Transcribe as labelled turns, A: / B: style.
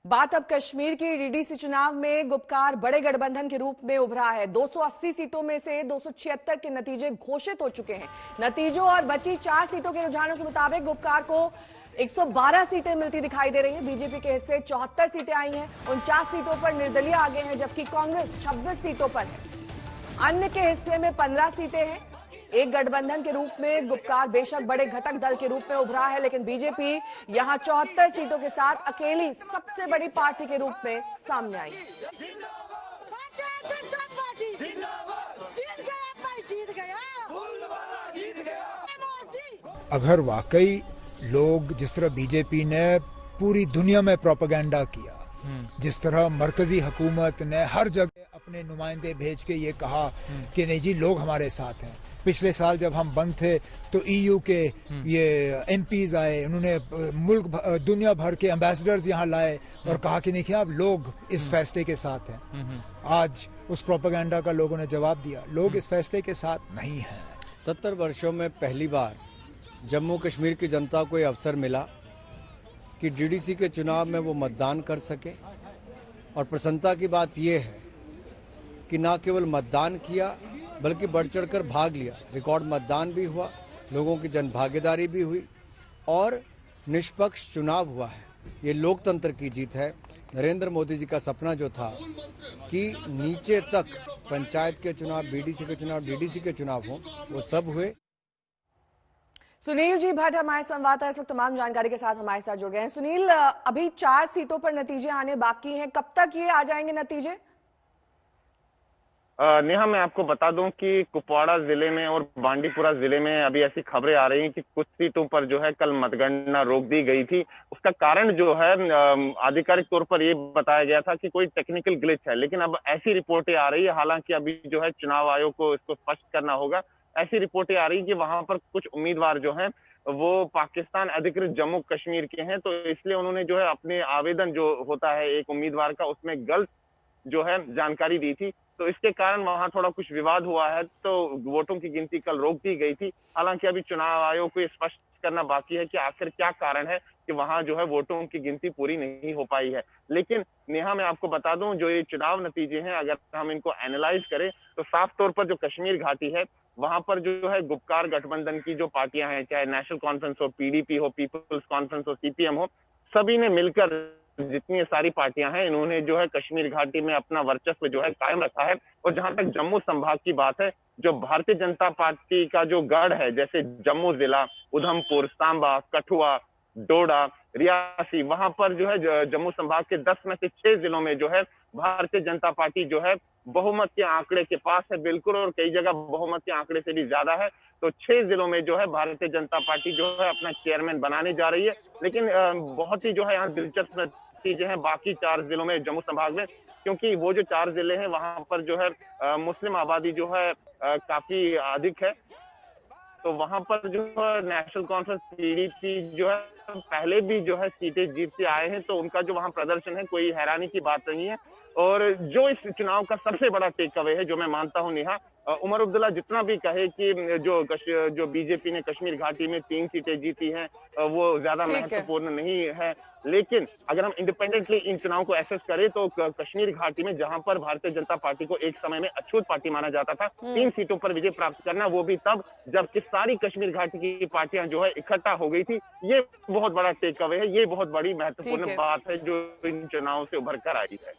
A: बात अब कश्मीर की डीडीसी चुनाव में गुपकार बड़े गठबंधन के रूप में उभरा है। 280 सीटों में से 276 के नतीजे घोषित हो चुके हैं। नतीजों और बची 4 सीटों के रुझानों के मुताबिक गुपकार को 112 सीटें मिलती दिखाई दे रही हैं। बीजेपी के हिस्से 74 सीटें आई हैं। 49 सीटों पर निर्दलीय आगे हैं, जबकि कांग्रेस 26 सीटों पर है। अन्य के हिस्से में 15 सीटें हैं। एक गठबंधन के रूप में गुपकार बेशक बड़े घटक दल के रूप में उभरा है, लेकिन बीजेपी यहां 74 सीटों के साथ अकेली सबसे बड़ी पार्टी के रूप में सामने आई है।
B: अगर वाकई लोग जिस तरह बीजेपी ने पूरी दुनिया में प्रोपेगेंडा किया, जिस तरह मरकजी हुकूमत ने हर जगह अपने नुमाइंदे भेज के ये कहा कि नहीं जी लोग हमारे साथ हैं। पिछले साल जब हम बंद थे तो ईयू के ये एमपीज आए, उन्होंने दुनिया भर के एम्बेसडर्स यहाँ लाए और कहा कि देखिए आप लोग इस फैसले के साथ हैं। आज उस प्रोपेगेंडा का लोगों ने जवाब दिया, लोग इस फैसले के साथ नहीं हैं।
C: 70 वर्षों में पहली बार जम्मू कश्मीर की जनता को ये अवसर मिला कि डीडीसी के चुनाव में वो मतदान कर सके। और प्रसन्नता की बात यह है कि न केवल मतदान किया बल्कि बढ़ चढ़कर भाग लिया। रिकॉर्ड मतदान भी हुआ, लोगों की जनभागीदारी भी हुई और निष्पक्ष चुनाव हुआ है। ये लोकतंत्र की जीत है। नरेंद्र मोदी जी का सपना जो था कि नीचे तक पंचायत के चुनाव, बीडीसी के चुनाव, डीडीसी के चुनाव हो, वो सब हुए।
A: सुनील जी भट्ट हमारे संवाददाता इस वक्त तमाम जानकारी के साथ हमारे साथ जुड़ गए हैं। सुनील, अभी 4 सीटों पर नतीजे आने बाकी हैं, कब तक ये आ जाएंगे नतीजे?
D: नेहा, मैं आपको बता दूं कि कुपवाड़ा जिले में और बांडीपुरा जिले में अभी ऐसी खबरें आ रही हैं कि कुछ सीटों पर जो है कल मतगणना रोक दी गई थी। उसका कारण जो है आधिकारिक तौर पर ये बताया गया था कि कोई टेक्निकल ग्लिच है, लेकिन अब ऐसी रिपोर्टें आ रही है, हालांकि अभी जो है चुनाव आयोग को इसको स्पष्ट करना होगा। ऐसी रिपोर्टें आ रही है कि वहां पर कुछ उम्मीदवार जो हैं वो पाकिस्तान अधिकृत जम्मू कश्मीर के हैं, तो इसलिए उन्होंने जो है अपने आवेदन जो होता है एक उम्मीदवार का, उसमें गलत जो है जानकारी दी थी, तो इसके कारण वहां थोड़ा कुछ विवाद हुआ है। तो वोटों की गिनती कल रोक दी गई थी। हालांकि अभी चुनाव आयोग को ये स्पष्ट करना बाकी है कि आखिर क्या कारण है कि वहां जो है वोटों की गिनती पूरी नहीं हो पाई है। लेकिन नेहा, मैं आपको बता दूं, जो ये चुनाव नतीजे हैं अगर हम इनको एनालाइज करें तो साफ तौर पर जो कश्मीर घाटी है वहां पर जो है गुपकार गठबंधन की जो पार्टियां हैं, चाहे नेशनल कॉन्फ्रेंस हो, पीडीपी हो, पीपल्स कॉन्फ्रेंस हो, सीपीएम हो, सभी ने मिलकर, जितनी सारी पार्टियां हैं, इन्होंने जो है कश्मीर घाटी में अपना वर्चस्व जो है कायम रखा है। और जहां तक जम्मू संभाग की बात है, जो भारतीय जनता पार्टी का जो गढ़ है, जैसे जम्मू जिला, उधमपुर, सांबा, कठुआ, डोडा, रियासी, वहां पर जो है जम्मू संभाग के 10 में से 6 जिलों में जो है भारतीय जनता पार्टी जो है बहुमत के आंकड़े के पास है बिल्कुल, और कई जगह बहुमत के आंकड़े से भी ज्यादा है। तो 6 जिलों में जो है भारतीय जनता पार्टी जो है अपना चेयरमैन बनाने जा रही है। लेकिन बहुत ही जो है यहाँ दिलचस्प नतीजे हैं बाकी 4 जिलों में जम्मू संभाग में, क्योंकि वो जो 4 जिले हैं वहां पर जो है मुस्लिम आबादी जो है काफी अधिक है। तो वहां पर जो है नेशनल कॉन्फ्रेंस, पीडीपी जो है पहले भी जो है सीटें जीतते आए हैं, तो उनका जो वहां प्रदर्शन है कोई हैरानी की बात नहीं है। और जो इस चुनाव का सबसे बड़ा टेक अवे है, जो मैं मानता हूं नेहा, उमर अब्दुल्ला जितना भी कहे कि जो बीजेपी ने कश्मीर घाटी में 3 सीटें जीती हैं वो ज्यादा महत्वपूर्ण नहीं है, लेकिन अगर हम इंडिपेंडेंटली इन चुनाव को एसेस करें तो कश्मीर घाटी में जहां पर भारतीय जनता पार्टी को एक समय में अछूत पार्टी माना जाता था, 3 सीटों पर विजय प्राप्त करना, वो भी तब जबकि सारी कश्मीर घाटी की पार्टियां जो है इकट्ठा हो गई थी, ये बहुत बड़ा टेक अवे है। ये बहुत बड़ी महत्वपूर्ण बात है जो इन चुनावों से उभर कर आई है।